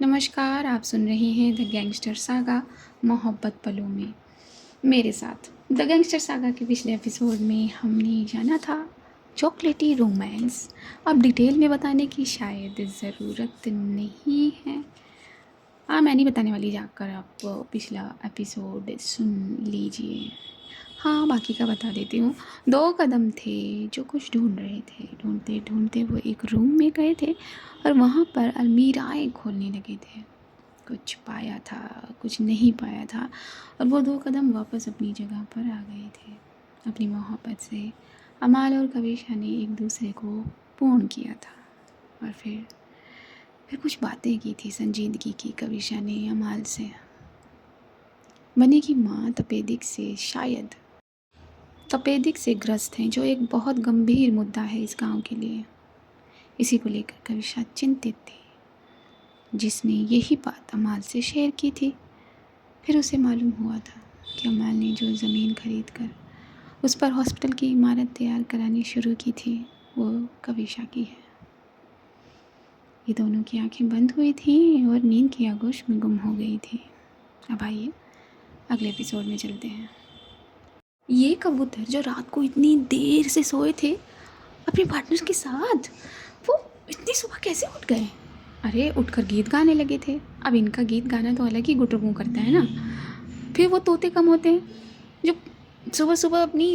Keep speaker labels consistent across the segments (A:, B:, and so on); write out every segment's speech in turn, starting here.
A: नमस्कार, आप सुन रहे हैं द गैंगस्टर सागा मोहब्बत पलों में मेरे साथ। द गैंगस्टर सागा के पिछले एपिसोड में हमने जाना था चॉकलेटी रोमांस। अब डिटेल में बताने की शायद ज़रूरत नहीं है। हाँ, मैं नहीं बताने वाली, जाकर आप पिछला एपिसोड सुन लीजिए। हाँ, बाकी का बता देती हूँ। 2 कदम थे जो कुछ ढूँढ रहे थे। ढूँढते-ढूँढते वो एक रूम में गए थे और वहाँ पर अलमीराएँ खोलने लगे थे। कुछ पाया था, कुछ नहीं पाया था और वो 2 कदम वापस अपनी जगह पर आ गए थे। अपनी मोहब्बत से अमाल और कविशा ने एक दूसरे को पूर्ण किया था और फिर कुछ बातें की थी संजीदगी की कविशा ने अमाल से। बनी की माँ तपेदिक से ग्रस्त हैं, जो एक बहुत गंभीर मुद्दा है इस गांव के लिए। इसी को लेकर कविशा चिंतित थी, जिसने यही बात अमाल से शेयर की थी। फिर उसे मालूम हुआ था कि अमाल ने जो ज़मीन खरीद कर उस पर हॉस्पिटल की इमारत तैयार करानी शुरू की थी, वो कविशा की है। ये दोनों की आंखें बंद हुई थीं और नींद की आगोश में गुम हो गई थी। अब आइए अगले एपिसोड में चलते हैं। ये कबूतर जो रात को इतनी देर से सोए थे अपने पार्टनर के साथ, वो इतनी सुबह कैसे उठ गए? अरे उठकर गीत गाने लगे थे। अब इनका गीत गाना तो अलग ही गुटरगू करता है ना। फिर वो तोते कम होते हैं जो सुबह सुबह अपनी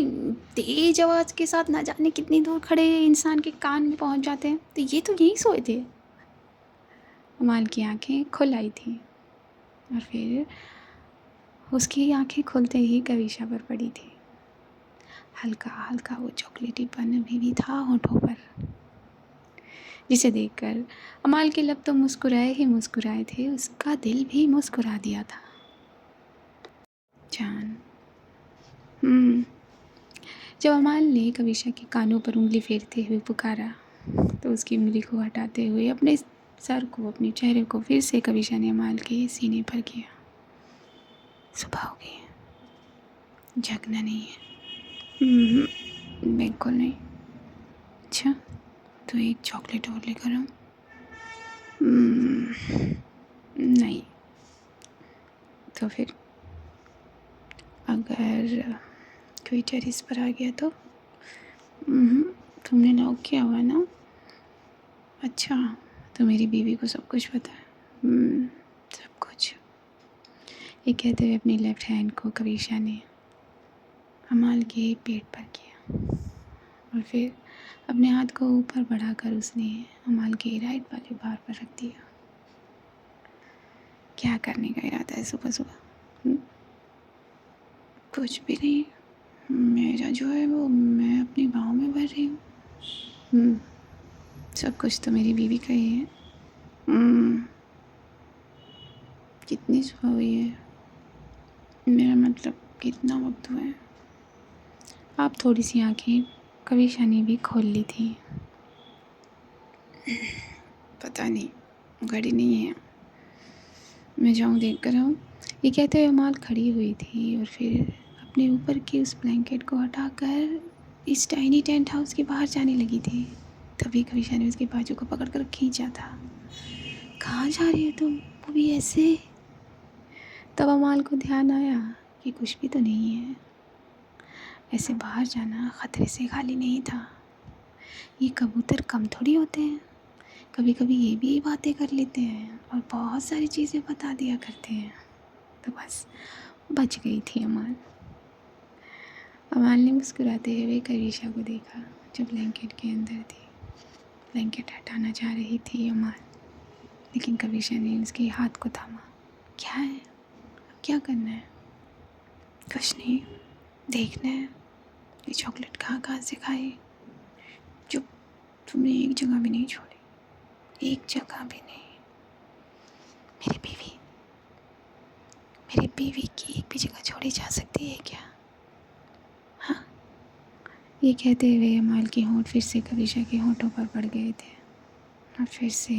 A: तेज आवाज़ के साथ ना जाने कितनी दूर खड़े इंसान के कान में पहुंच जाते हैं। तो ये तो यही सोए थे। अमाल की आंखें खुल आई थी और फिर उसकी आंखें खुलते ही कविशा पर पड़ी थी। हल्का हल्का वो चॉकलेटीपन अभी भी था होठों पर, जिसे देखकर अमाल के लब तो मुस्कुराए ही मुस्कुराए थे, उसका दिल भी मुस्कुरा दिया था। जान। जब अमाल ने कविशा के कानों पर उंगली फेरते हुए पुकारा, तो उसकी उंगली को हटाते हुए अपने सर को, अपने चेहरे को फिर से कविशा ने अमाल के सीने पर किया। सुबह हो गई है, जगना नहीं है। बिल्कुल नहीं। अच्छा, तो एक चॉकलेट और लेकर आऊँ? नहीं। तो फिर अगर कोई टेरेस पर आ गया तो? तुमने नॉक किया हुआ ना? अच्छा, तो मेरी बीवी को सब कुछ पता है। सब कुछ। ये कहते हुए अपनी लेफ्ट हैंड को कविशा ने अमाल के पेट पर किया और फिर अपने हाथ को ऊपर बढ़ाकर उसने अमाल के राइट वाले बार पर रख दिया। क्या करने का इरादा है सुबह सुबह? कुछ भी नहीं। मेरा जो है वो मैं अपनी बाहों में भर रही हूँ। सब कुछ तो मेरी बीवी का ही है। कितनी सुबह हुई है? मेरा मतलब कितना वक्त हुआ है? आप थोड़ी सी आंखें कविशा ने भी खोल ली थी। पता नहीं, घड़ी नहीं है, मैं जाऊँ देख कर आऊँ? ये कहते हुए अमाल खड़ी हुई थी और फिर अपने ऊपर की उस ब्लैंकेट को हटाकर इस टाइनी टेंट हाउस के बाहर जाने लगी थी। तभी कविशा ने उसके बाजू को पकड़कर खींचा था। कहाँ जा रही हो तुम, वो भी ऐसे? तब अमाल को ध्यान आया कि कुछ भी तो नहीं है। ऐसे बाहर जाना खतरे से खाली नहीं था। ये कबूतर कम थोड़ी होते हैं, कभी कभी ये भी बातें कर लेते हैं और बहुत सारी चीज़ें बता दिया करते हैं। तो बस बच गई थी अमाल। अमाल ने मुस्कुराते हुए कविशा को देखा जो ब्लैंकेट के अंदर थी। ब्लैंकेट हटाना चाह रही थी अमाल, लेकिन कविशा ने उसके हाथ को थामा। क्या है, अब क्या करना है? कुछ नहीं, देखना है ये चॉकलेट कहाँ कहाँ से खाई, जो तुमने एक जगह भी नहीं छोड़ी, एक जगह भी नहीं। मेरी बीवी की एक भी जगह छोड़ी जा सकती है क्या? हाँ। ये कहते हुए अमाल के होंठ फिर से कविशा के होंठों पर पड़ गए थे और फिर से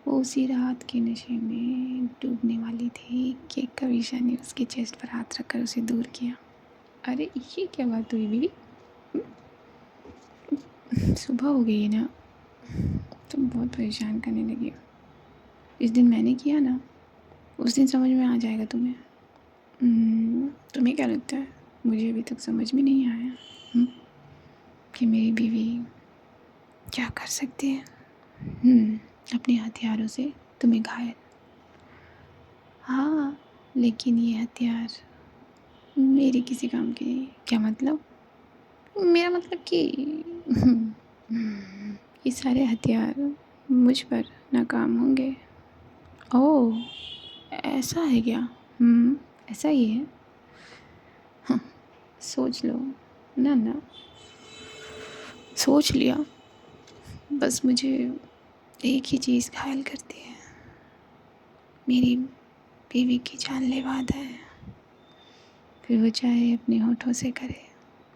A: वो उसी रात के नशे में डूबने वाली थी कि कविशा ने उसके चेस्ट पर हाथ रखकर उसे दूर किया। अरे ये क्या बात हुई बीवी? सुबह हो गई है ना, तुम बहुत परेशान करने लगी हो। जिस दिन मैंने किया ना, उस दिन समझ में आ जाएगा तुम्हें। तुम्हें क्या लगता है मुझे अभी तक समझ में नहीं आया कि मेरी बीवी क्या कर सकती है अपने हथियारों से तुम्हें घायल। हाँ, लेकिन ये हथियार मेरे किसी काम के नहीं। क्या मतलब? मेरा मतलब कि ये सारे हथियार मुझ पर नाकाम होंगे। ओह, ऐसा है क्या? ऐसा ही है। हाँ, सोच लो। ना ना, सोच लिया। बस मुझे एक ही चीज़ घायल करती है, मेरी बीवी की जानलेवा है। फिर वो चाहे अपने होठों से करे,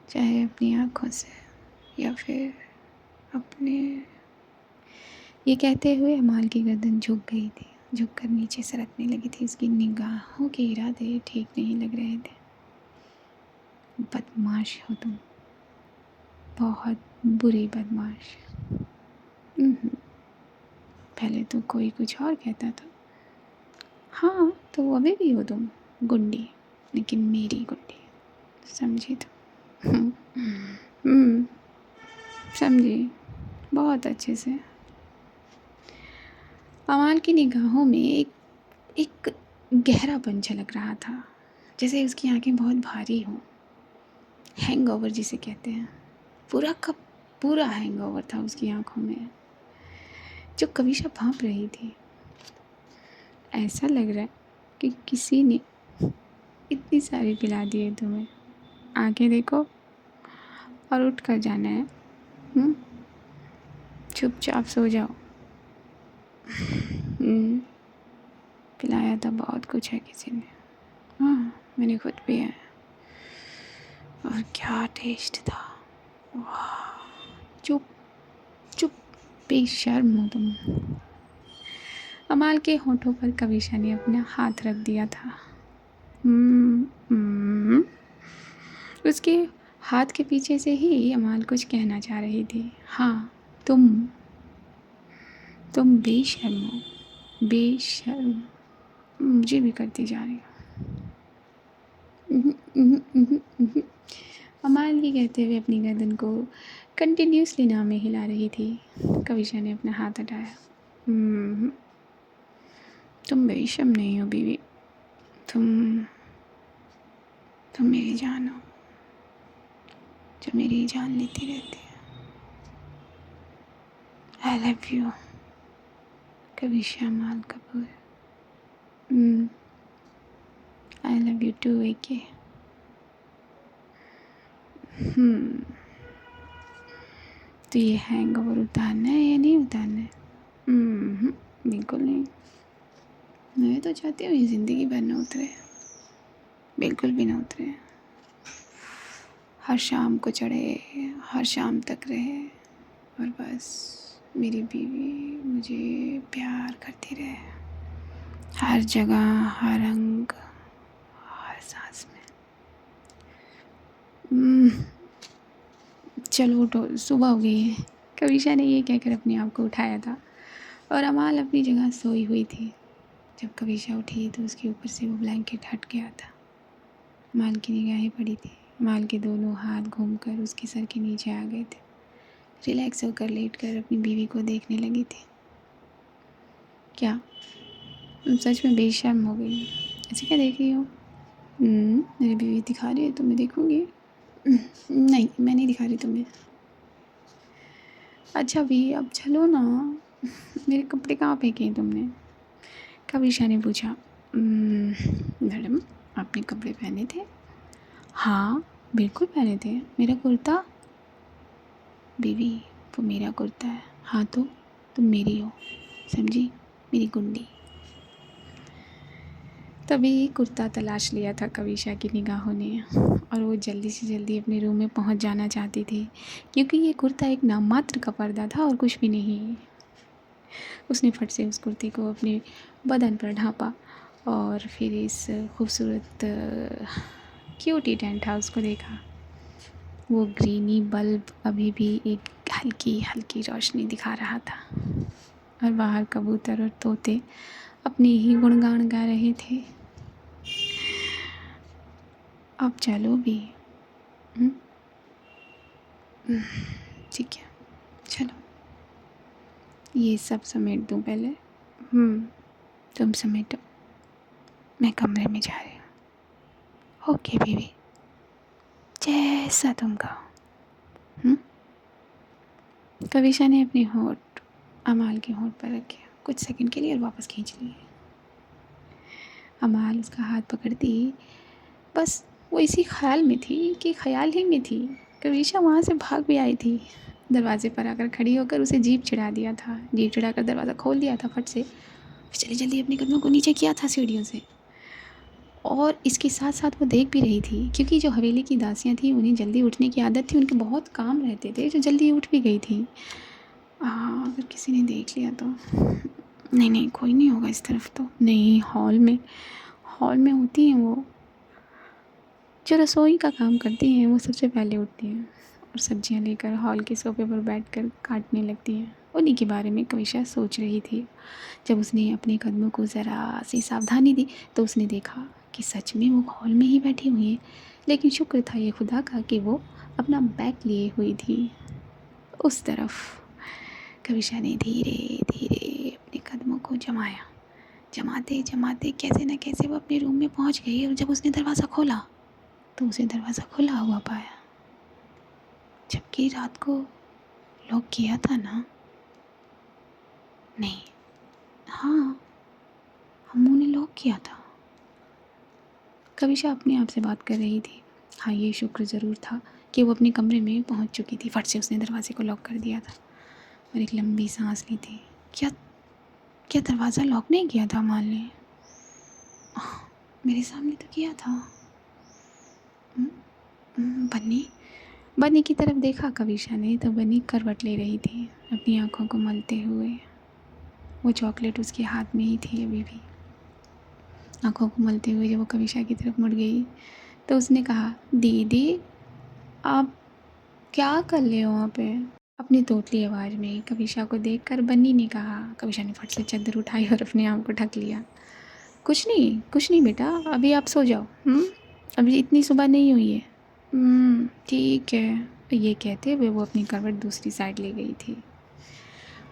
A: चाहे अपनी आँखों से, या फिर अपने। ये कहते हुए अमाल की गर्दन झुक गई थी, झुक कर नीचे सरकने लगी थी। उसकी निगाहों के इरादे ठीक नहीं लग रहे थे। बदमाश हो तुम, बहुत बुरी बदमाश। पहले तो कोई कुछ और कहता था। हाँ, तो अभी भी हो तुम गुंडी, लेकिन मेरी गुंडी, समझी तुम? समझी बहुत अच्छे से। अमाल की निगाहों में एक गहरापन झलक रहा था, जैसे उसकी आंखें बहुत भारी हों। हैंगओवर जिसे कहते हैं, पूरा का पूरा हैंगओवर था उसकी आंखों में, जो कविशा भांप रही थी। ऐसा लग रहा है कि किसी ने इतनी सारी पिला दी है तुम्हें। आंखें देखो और उठ कर जाना है। चुपचाप सो जाओ। पिलाया था बहुत कुछ है किसी ने। हाँ, मैंने खुद पिया है, और क्या टेस्ट था। वाह, चुप चुप, बेशर्म हो तुम। अमाल के होठों पर कविशा ने अपना हाथ रख दिया था। उसके हाथ के पीछे से ही अमाल कुछ कहना चाह रही थी। हाँ, तुम बेशर्म हो, बेशर्म। मुझे भी करती जा रही हो। अमाल की कहते हुए अपनी गर्दन को कंटिन्यूसली नाम में हिला रही थी। कविशा ने अपना हाथ हटाया। तुम बेशर्म नहीं हो बीवी, तुम मेरी जान हो, जो मेरी जान लेती रहती है। आई love you Kavisha Amaal Kapoor. I love you too AK. तो ये हैंगओवर उतारना है या नहीं उतारना है? बिल्कुल नहीं। मैं तो चाहती हूँ ये ज़िंदगी भर न उतरे, बिल्कुल भी ना उतरे। हर शाम को चढ़े, हर शाम तक रहे, और बस मेरी बीवी मुझे प्यार करती रहे, हर जगह, हर अंग, हर सांस में। चलो उठो, सुबह हो गई है। कविशा ने ये कहकर अपने आप को उठाया था, और अमाल अपनी जगह सोई हुई थी। जब कविशा उठी तो उसके ऊपर से वो ब्लैंकेट हट गया था। अमाल की निगाहें पड़ी थी। अमाल के दोनों हाथ घूमकर उसके सर के नीचे आ गए थे। रिलैक्स होकर लेटकर अपनी बीवी को देखने लगी थी। क्या तुम सच में बेशर्म हो गई? ऐसे क्या देख रही हो? मेरी बीवी दिखा रही है तो मैं देखूँगी। नहीं, मैं नहीं दिखा रही तुम्हें। अच्छा भी, अब चलो ना। मेरे कपड़े कहाँ फेंके हैं तुमने? कविशा ने पूछा। मैडम, आपने कपड़े पहने थे? हाँ, बिल्कुल पहने थे। मेरा कुर्ता? बीवी, वो मेरा कुर्ता है। हाँ, तो तुम मेरी हो, समझी, मेरी गुंडी। तभी कुर्ता तलाश लिया था कविशा की निगाहों ने, और वो जल्दी से जल्दी अपने रूम में पहुंच जाना चाहती थी, क्योंकि ये कुर्ता एक नाममात्र का पर्दा था और कुछ भी नहीं। उसने फट से उस कुर्ते को अपने बदन पर ढांपा, और फिर इस खूबसूरत क्यूटी टेंट हाउस को देखा। वो ग्रीनी बल्ब अभी भी एक हल्की हल्की रोशनी दिखा रहा था। और बाहर कबूतर और तोते अपने ही गुणगान गा रहे थे। अब चलो भी। हम्म, ठीक है, चलो ये सब समेट दूँ पहले। तुम समेटो, मैं कमरे में जा रही हूँ। ओके बेबी, जैसा तुम कहो। कविशा ने अपने होंठ अमाल के होंठ पर रखे कुछ सेकंड के लिए और वापस खींच लिए। अमाल उसका हाथ पकड़ती बस वो इसी ख्याल में थी कि ख्याल ही में थी। कविशा वहाँ से भाग भी आई थी। दरवाजे पर आकर खड़ी होकर उसे जीभ चिढ़ा दिया था। जीभ चिढ़ाकर दरवाज़ा खोल दिया था फट से। चली जल्दी अपने कदमों को नीचे किया था सीढ़ियों से। और इसके साथ साथ वो देख भी रही थी, क्योंकि जो हवेली की दासियाँ थी उन्हें जल्दी उठने की आदत थी। उनके बहुत काम रहते थे, जो जल्दी उठ भी गई थी। अगर किसी ने देख लिया तो नहीं नहीं, कोई नहीं होगा इस तरफ तो नहीं। हॉल में होती हैं वो, जो रसोई का काम करती हैं, वो सबसे पहले उठती हैं और सब्जियां लेकर हॉल के सोफे पर बैठकर काटने लगती हैं। उन्हीं के बारे में कविशा सोच रही थी। जब उसने अपने कदमों को ज़रा सी सावधानी दी तो उसने देखा कि सच में वो हॉल में ही बैठी हुई हैं। लेकिन शुक्र था ये खुदा का कि वो अपना बैग लिए हुई थी उस तरफ। कविशा ने धीरे धीरे अपने कदमों को जमाया। जमाते जमाते कैसे न कैसे वो अपने रूम में पहुंच गई। और जब उसने दरवाज़ा खोला तो उसे दरवाज़ा खुला हुआ पाया, जबकि रात को लॉक किया था ना। नहीं, हाँ, अम्मू ने लॉक किया था। कविशा अपने आप से बात कर रही थी। हाँ, ये शुक्र ज़रूर था कि वो अपने कमरे में पहुंच चुकी थी। फट से उसने दरवाजे को लॉक कर दिया था और एक लंबी सांस ली थी। क्या क्या दरवाज़ा लॉक नहीं किया था अमाल ने? मेरे सामने तो किया था। बन्नी की तरफ देखा कविशा ने तो बन्नी करवट ले रही थी, अपनी आंखों को मलते हुए। वो चॉकलेट उसके हाथ में ही थी अभी भी। आंखों को मलते हुए जब वो कविशा की तरफ मुड़ गई तो उसने कहा, दीदी आप क्या कर रहे हो वहाँ पे? अपनी तोतली आवाज़ में कविशा को देखकर बन्नी ने कहा। कविशा ने फट से चादर उठाई और अपने आँख को ढक लिया। कुछ नहीं बेटा, अभी आप सो जाओ। अभी इतनी सुबह नहीं हुई है। ठीक है, ये कहते हुए वो अपनी करवट दूसरी साइड ले गई थी।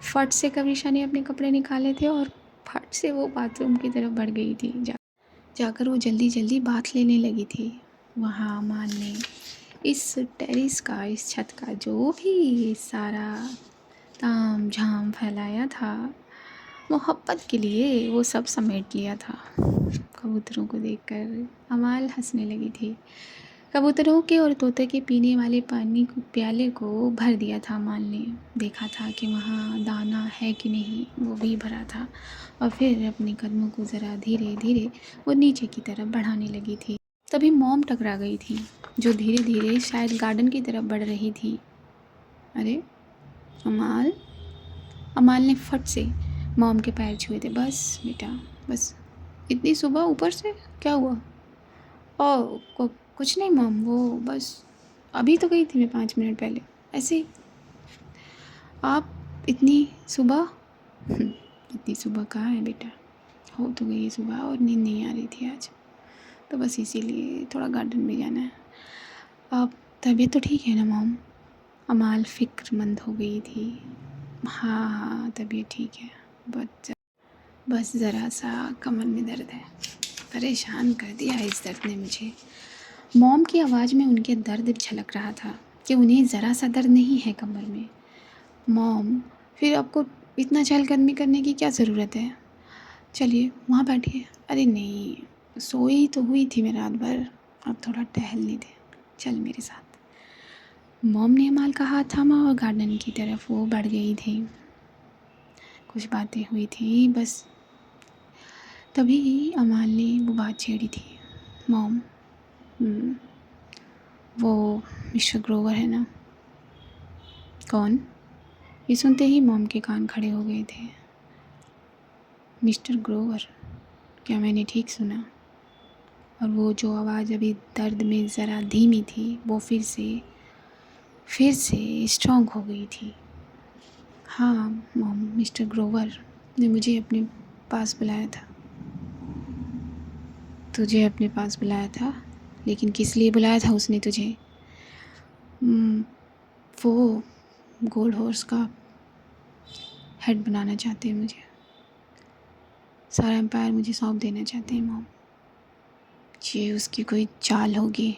A: फट से कविशा ने अपने कपड़े निकाले थे और फट से वो बाथरूम की तरफ बढ़ गई थी। जाकर वो जल्दी जल्दी बात लेने लगी थी। वहाँ अमान ने इस टेरेस का, इस छत का जो भी सारा ताम झाम फैलाया था मोहब्बत के लिए, वो सब समेट लिया था। कबूतरों को देखकर अमाल हंसने लगी थी। कबूतरों के और तोते के पीने वाले पानी को प्याले को भर दिया था अमाल ने। देखा था कि वहाँ दाना है कि नहीं, वो भी भरा था। और फिर अपने कदमों को ज़रा धीरे धीरे वो नीचे की तरफ बढ़ाने लगी थी। तभी मॉम टकरा गई थी, जो धीरे धीरे शायद गार्डन की तरफ बढ़ रही थी। अरे अमाल ने फट से मॉम के पैर छुए थे। बस बेटा, बस इतनी सुबह ऊपर से क्या हुआ? कुछ नहीं मॉम, वो बस अभी तो गई थी मैं 5 मिनट पहले, ऐसे ही। आप इतनी सुबह? इतनी सुबह कहाँ है बेटा, हो तो गई है सुबह और नींद नहीं आ रही थी आज, तो बस इसीलिए थोड़ा गार्डन में जाना है। आप तबीयत तो ठीक है ना मॉम? अमाल फ़िक्रमंद हो गई थी। हाँ तबीयत ठीक है, बस ज़रा सा कमर में दर्द है। परेशान कर दिया है इस दर्द ने मुझे। मॉम की आवाज़ में उनके दर्द झलक रहा था कि उन्हें ज़रा सा दर्द नहीं है कमर में। मॉम, फिर आपको इतना चहलकदमी करने की क्या ज़रूरत है? चलिए वहाँ बैठिए। अरे नहीं, सोई तो हुई थी मैं रात भर, अब थोड़ा टहलने दे, चल मेरे साथ। मॉम ने अमाल का हाथ थामा और गार्डन की तरफ वो बढ़ गई थी। कुछ बातें हुई थी बस। तभी अमाल ने वो बात छेड़ी थी। मॉम, वो मिस्टर ग्रोवर है ना? कौन? ये सुनते ही मॉम के कान खड़े हो गए थे। मिस्टर ग्रोवर, क्या मैंने ठीक सुना? और वो जो आवाज़ अभी दर्द में ज़रा धीमी थी, वो फिर से स्ट्रॉन्ग हो गई थी। हाँ मॉम, मिस्टर ग्रोवर ने मुझे अपने पास बुलाया था। तुझे अपने पास बुलाया था? लेकिन किस लिए बुलाया था उसने तुझे? हम्म, वो गोल्ड हॉर्स का हेड बनाना चाहते हैं मुझे। सारा एम्पायर मुझे सौंप देना चाहते हैं मॉम। ये उसकी कोई चाल होगी।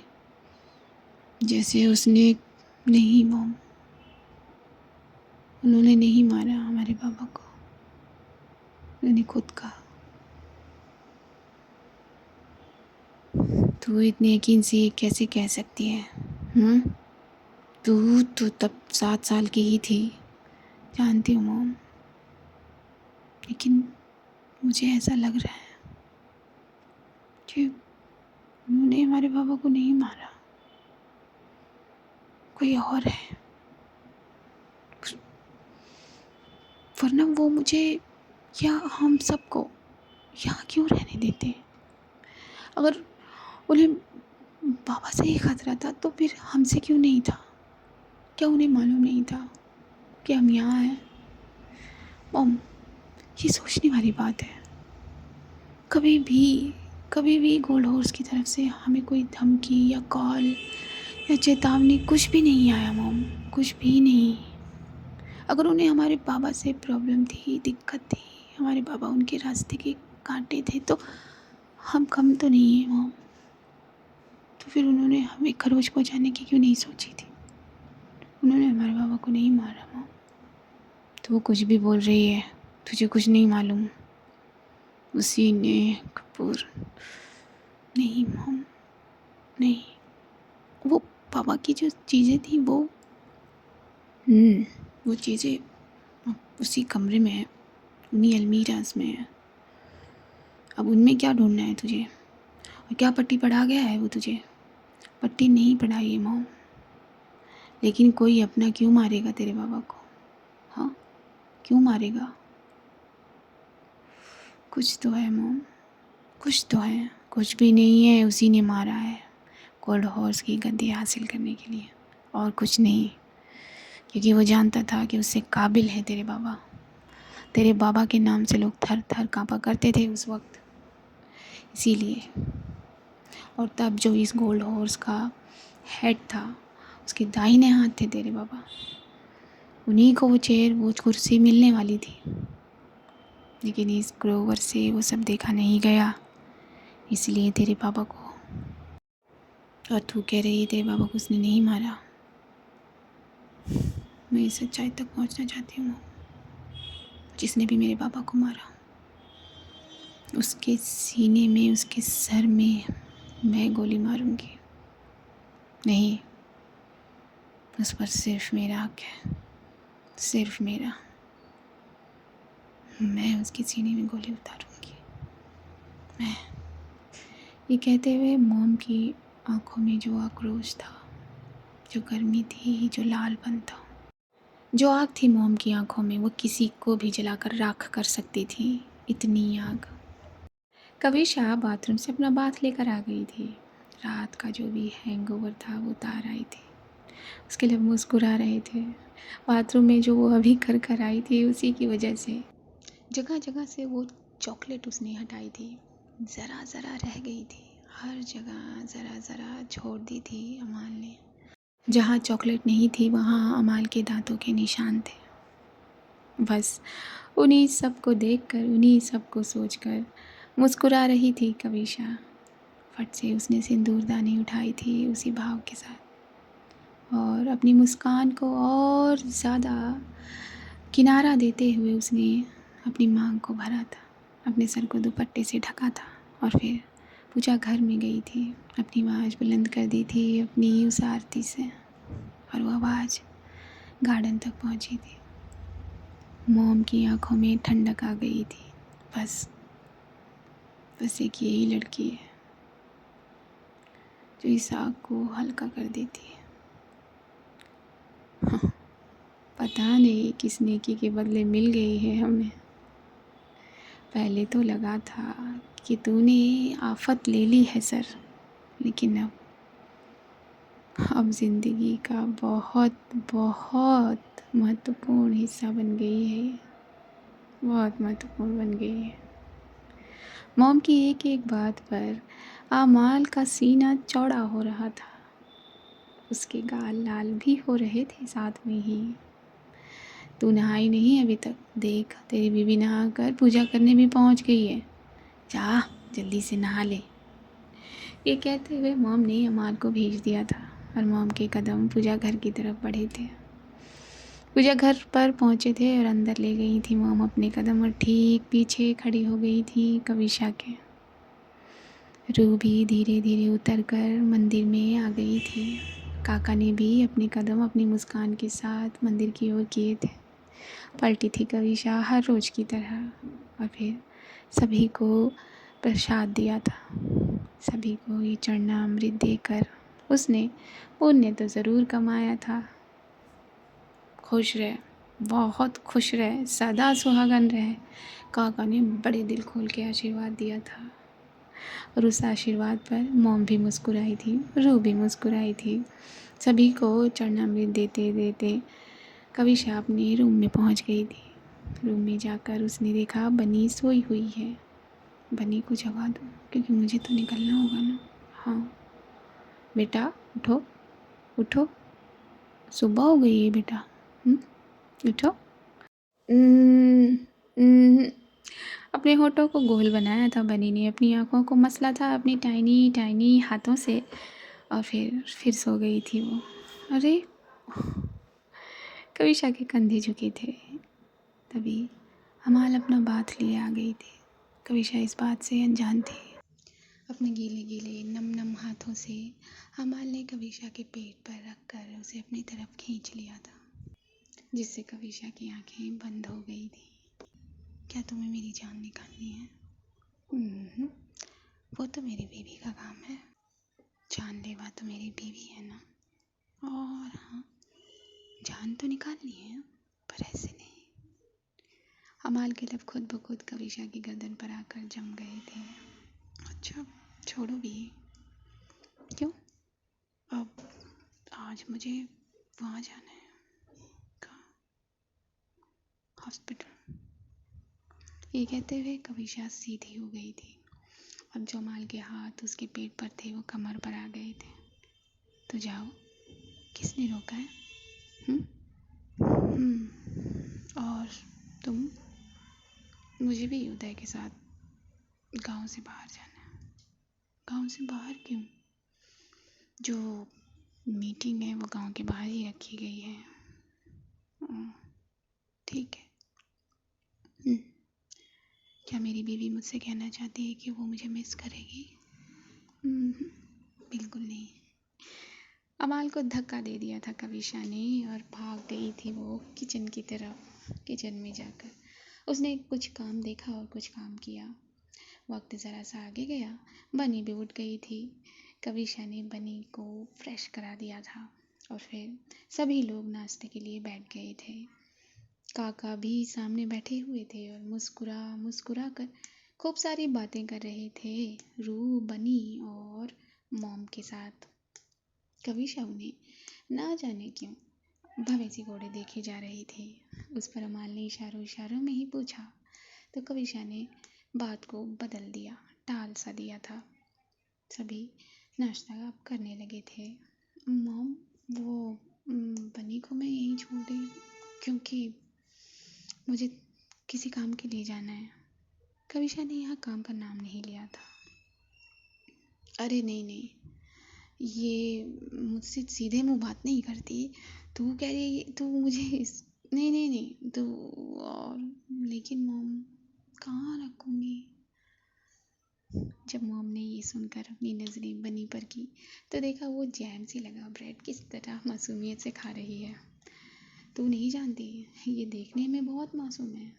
A: जैसे उसने नहीं मॉम, उन्होंने नहीं मारा हमारे पापा को, उन्होंने खुद कहा। तू इतने यकीन से ये कैसे कह सकती है? हम्म, तू तो तब 7 साल की ही थी। जानती हूँ मॉम, लेकिन मुझे ऐसा लग रहा है कि उन्होंने हमारे पापा को नहीं मारा, कोई और है। वरना वो मुझे या हम सबको यहाँ क्यों रहने देते? अगर उन्हें पापा से ही खतरा था तो फिर हमसे क्यों नहीं था? क्या उन्हें मालूम नहीं था कि हम यहाँ हैं? मॉम, ये सोचने वाली बात है। कभी भी कभी भी गोल्ड हॉर्स की तरफ से हमें कोई धमकी या कॉल या चेतावनी कुछ भी नहीं आया मॉम, कुछ भी नहीं। अगर उन्हें हमारे पापा से प्रॉब्लम थी, दिक्कत थी, हमारे पापा उनके रास्ते के कांटे थे, तो हम कम तो नहीं है मॉम। तो फिर उन्होंने हमें खरोच पहुंचाने की क्यों नहीं सोची थी? उन्होंने हमारे पापा को नहीं मारा मॉम। तो वो कुछ भी बोल रही है, तुझे कुछ नहीं मालूम। उसी ने कपूर नहीं मॉम, नहीं। वो पापा की जो चीज़ें थी वो चीज़ें उसी कमरे में है, उन्हीं अलमीराज में है। अब उनमें क्या ढूंढना है तुझे? और क्या पट्टी पढ़ा गया है वो तुझे? पट्टी नहीं पढ़ाई है मॉम। लेकिन कोई अपना क्यों मारेगा तेरे पापा को? हाँ, क्यों मारेगा? कुछ तो है मॉम, कुछ तो है। कुछ भी नहीं है, उसी ने मारा है गोल्ड हॉर्स की गद्दी हासिल करने के लिए, और कुछ नहीं। क्योंकि वो जानता था कि उससे काबिल है तेरे बाबा। तेरे बाबा के नाम से लोग थर थर काँपा करते थे उस वक्त, इसीलिए। और तब जो इस गोल्ड हॉर्स का हेड था, उसके दाहिने हाथ थे तेरे बाबा। उन्हीं को वो चेयर, वो कुर्सी मिलने वाली थी। लेकिन इस ग्रोवर से वो सब देखा नहीं गया, इसलिए तेरे पापा को। और तू कह रही है तेरे पापा को उसने नहीं मारा? मैं इस सच्चाई तक पहुंचना चाहती हूँ। जिसने भी मेरे पापा को मारा, उसके सीने में, उसके सर में मैं गोली मारूंगी। नहीं, उस पर सिर्फ मेरा हक है, सिर्फ मेरा। मैं उसके सीने में गोली उतारूंगी, मैं। ये कहते हुए मॉम की आंखों में जो आक्रोश था, जो गर्मी थी, जो लालपन था, जो आग थी मॉम की आंखों में, वो किसी को भी जलाकर राख कर सकती थी, इतनी आग। कविशा बाथरूम से अपना बाथ लेकर आ गई थी। रात का जो भी हैंगओवर था वो उतार आई थी। उसके लिए मुस्कुरा रहे थे। बाथरूम में जो वो अभी कर कर आई थी, उसी की वजह से जगह जगह से वो चॉकलेट उसने हटाई थी। ज़रा ज़रा रह गई थी, हर जगह ज़रा ज़रा छोड़ दी थी अमाल ने। जहाँ चॉकलेट नहीं थी वहाँ अमाल के दांतों के निशान थे। बस उन्हीं सब को देखकर, उन्हीं सब को सोचकर मुस्कुरा रही थी कविशा। फट से उसने सिंदूरदानी उठाई थी उसी भाव के साथ, और अपनी मुस्कान को और ज़्यादा किनारा देते हुए उसने अपनी मांग को भरा था, अपने सर को दुपट्टे से ढका था, और फिर पूजा घर में गई थी। अपनी आवाज़ बुलंद कर दी थी अपनी उस आरती से, और वो आवाज़ गार्डन तक पहुंची थी। मॉम की आंखों में ठंडक आ गई थी। बस एक यही लड़की है जो इस आग को हल्का कर देती है। पता नहीं किस नेकी के बदले मिल गई है हमें। पहले तो लगा था कि तूने आफत ले ली है सर, लेकिन अब ज़िंदगी का बहुत बहुत महत्वपूर्ण हिस्सा बन गई है ये, बहुत महत्वपूर्ण बन गई है। मॉम की एक एक बात पर आमाल का सीना चौड़ा हो रहा था, उसके गाल लाल भी हो रहे थे साथ में ही। तू नहाई नहीं अभी तक, देख तेरी बीवी नहा कर पूजा करने भी पहुंच गई है, जा जल्दी से नहा ले। ये कहते हुए मॉम ने अमाल को भेज दिया था और मॉम के कदम पूजा घर की तरफ बढ़े थे। पूजा घर पर पहुंचे थे और अंदर ले गई थी मॉम अपने कदम, और ठीक पीछे खड़ी हो गई थी कविशा के। रूह भी धीरे धीरे उतर कर मंदिर में आ गई थी। काका ने भी अपने कदम अपनी मुस्कान के साथ मंदिर की ओर किए थे। पलटी थी कविशा हर रोज़ की तरह, और फिर सभी को प्रसाद दिया था। सभी को ये चरणामृत देकर उसने पुण्य तो ज़रूर कमाया था। खुश रहे, बहुत खुश रहे, सदा सुहागन रहे, काका ने बड़े दिल खोल के आशीर्वाद दिया था। और उस आशीर्वाद पर मॉम भी मुस्कुराई थी, रूह भी मुस्कुराई थी। सभी को चरणामृत देते देते कविशा अपने रूम में पहुंच गई थी। रूम में जाकर उसने देखा बनी सोई हुई है। बनी को जगा दो, क्योंकि मुझे तो निकलना होगा ना। हाँ बेटा, उठो उठो, सुबह हो गई है बेटा, उठो। "उम्म, उम्म।" अपने होठों को गोल बनाया था बनी ने, अपनी आँखों को मसला था अपनी टाइनी टाइनी हाथों से, और फिर सो गई थी वो। अरे, कविशा के कंधे झुके थे। तभी अमाल अपना बात लिए आ गई थी। कविशा इस बात से अनजान थी। अपने गीले गीले नम नम हाथों से अमाल ने कविशा के पेट पर रखकर उसे अपनी तरफ खींच लिया था, जिससे कविशा की आंखें बंद हो गई थी। क्या तुम्हें मेरी जान निकालनी है? वो तो मेरी बीवी का काम है। जानलेवा तो मेरी बीवी है ना। और हाँ, जान तो निकालनी है, पर ऐसे नहीं। अमाल के लब खुद ब खुद कविशा की गर्दन पर आकर जम गए थे। अच्छा, छोड़ो भी। क्यों? अब आज मुझे वहाँ जाना है। कहाँ? हॉस्पिटल। ये कहते हुए कविशा सीधी हो गई थी। अब जो अमाल के हाथ उसके पेट पर थे वो कमर पर आ गए थे। तो जाओ, किसने रोका है? और तुम? मुझे भी उदय के साथ गांव से बाहर जाना है। गांव से बाहर क्यों? जो मीटिंग है वो गांव के बाहर ही रखी गई है। ठीक है। क्या मेरी बीवी मुझसे कहना चाहती है कि वो मुझे मिस करेगी? बिल्कुल नहीं। अमाल को धक्का दे दिया था कविशा ने और भाग गई थी वो किचन की तरफ। किचन में जाकर उसने कुछ काम देखा और कुछ काम किया। वक्त ज़रा सा आगे गया, बनी भी उठ गई थी। कविशा ने बनी को फ्रेश करा दिया था और फिर सभी लोग नाश्ते के लिए बैठ गए थे। काका भी सामने बैठे हुए थे और मुस्कुरा कर खूब सारी बातें कर रहे थे, रूह, बनी और मॉम के साथ। कविशा उन्हें ना जाने क्यों भवेंसी घोड़े देखे जा रही थी। उस पर अमाल ने इशारों इशारों में ही पूछा, तो कविशा ने बात को बदल दिया, टाल सा दिया था। सभी नाश्ता अब करने लगे थे। मॉम, वो बनी को मैं यहीं छोड़ रही, क्योंकि मुझे किसी काम के लिए जाना है। कविशा ने यहाँ काम का नाम नहीं लिया था। अरे नहीं, ये मुझसे सीधे मुंह बात नहीं करती। तू कह रही तू मुझे नहीं तू। और लेकिन मॉम, कहाँ रखूँगी? जब मॉम ने ये सुनकर अपनी नज़रें बनी पर की तो देखा वो जैम से लगा ब्रेड किस तरह मासूमियत से खा रही है। तू नहीं जानती, ये देखने में बहुत मासूम है,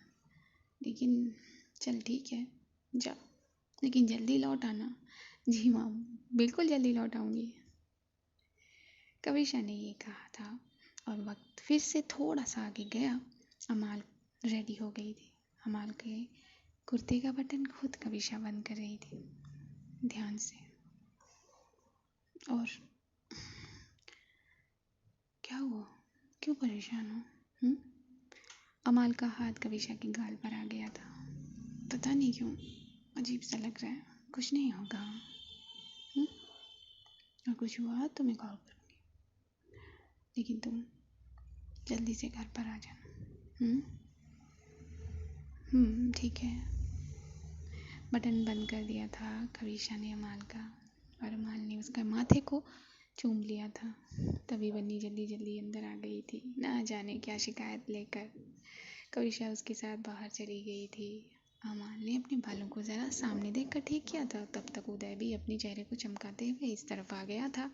A: लेकिन चल ठीक है, जा, लेकिन जल्दी लौट आना। जी मॉम, बिल्कुल जल्दी लौट आऊँगी। कविशा ने ये कहा था और वक्त फिर से थोड़ा सा आगे गया। अमाल रेडी हो गई थी। अमाल के कुर्ते का बटन खुद कविशा बंद कर रही थी ध्यान से। और क्या हुआ, क्यों परेशान हो? अमाल का हाथ कविशा के गाल पर आ गया था। पता नहीं क्यों अजीब सा लग रहा है। कुछ नहीं होगा। और कुछ हुआ तो मैं कॉल करूँगी, लेकिन तुम जल्दी से घर पर आ जाना। ठीक है। बटन बंद कर दिया था कविशा ने अमाल का, और अमाल ने उसका माथे को चूम लिया था। तभी बन्नी जल्दी जल्दी अंदर आ गई थी, ना जाने क्या शिकायत लेकर। कविशा उसके साथ बाहर चली गई थी। अमाल ने अपने बालों को ज़रा सामने देखकर ठीक किया था। तब तक उदय भी अपने चेहरे को चमकाते हुए इस तरफ आ गया था।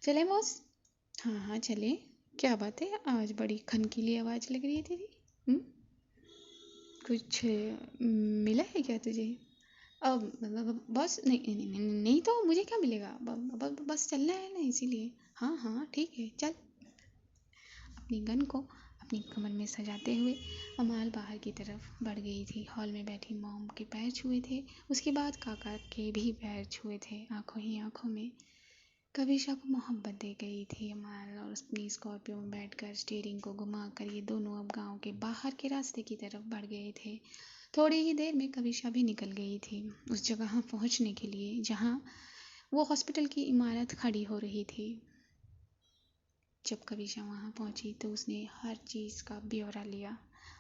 A: चले बॉस? हाँ हाँ चले। क्या बात है, आज बड़ी खनकीली आवाज़ लग रही है तेरी। कुछ मिला है क्या तुझे? अब बस नहीं तो मुझे क्या मिलेगा? बस चलना है ना, इसीलिए। हाँ ठीक है चल। अपनी गन को अपनी कमर में सजाते हुए अमाल बाहर की तरफ बढ़ गई थी। हॉल में बैठी मॉम के पैर छुए थे, उसके बाद काका के भी पैर छुए थे। आंखों ही आंखों में कविशा को मोहब्बत दे गई थी अमाल, और अपनी स्कॉर्पियो में बैठकर स्टीयरिंग को घुमाकर ये दोनों अब गांव के बाहर के रास्ते की तरफ बढ़ गए थे। थोड़ी ही देर में कविशा भी निकल गई थी उस जगह पहुंचने के लिए जहां वो हॉस्पिटल की इमारत खड़ी हो रही थी। जब कविशा वहां पहुंची तो उसने हर चीज़ का ब्यौरा लिया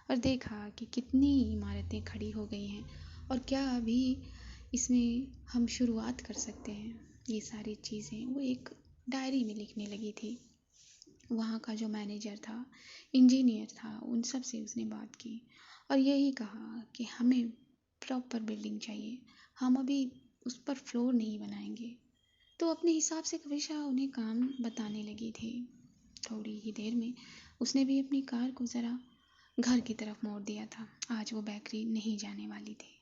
A: और देखा कि कितनी इमारतें खड़ी हो गई हैं और क्या अभी इसमें हम शुरुआत कर सकते हैं। ये सारी चीज़ें वो एक डायरी में लिखने लगी थी। वहाँ का जो मैनेजर था, इंजीनियर था, उन सब से उसने बात की और यही कहा कि हमें प्रॉपर बिल्डिंग चाहिए, हम अभी उस पर फ्लोर नहीं बनाएंगे। तो अपने हिसाब से कविशा उन्हें काम बताने लगी थी। थोड़ी ही देर में उसने भी अपनी कार को ज़रा घर की तरफ मोड़ दिया था। आज वो बेकरी नहीं जाने वाली थी।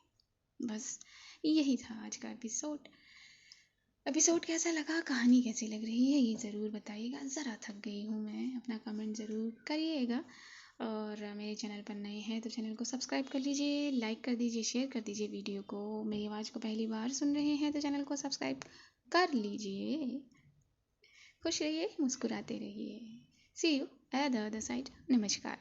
A: बस यही था आज का एपिसोड कैसा लगा, कहानी कैसी लग रही है, ये ज़रूर बताइएगा। ज़रा थक गई हूँ मैं, अपना कमेंट ज़रूर करिएगा। और मेरे चैनल पर नए हैं तो चैनल को सब्सक्राइब कर लीजिए, लाइक कर दीजिए, शेयर कर दीजिए वीडियो को। मेरी आवाज़ को पहली बार सुन रहे हैं तो चैनल को सब्सक्राइब कर लीजिए। खुश रहिए, मुस्कुराते रहिए। See you at the other side. नमस्कार।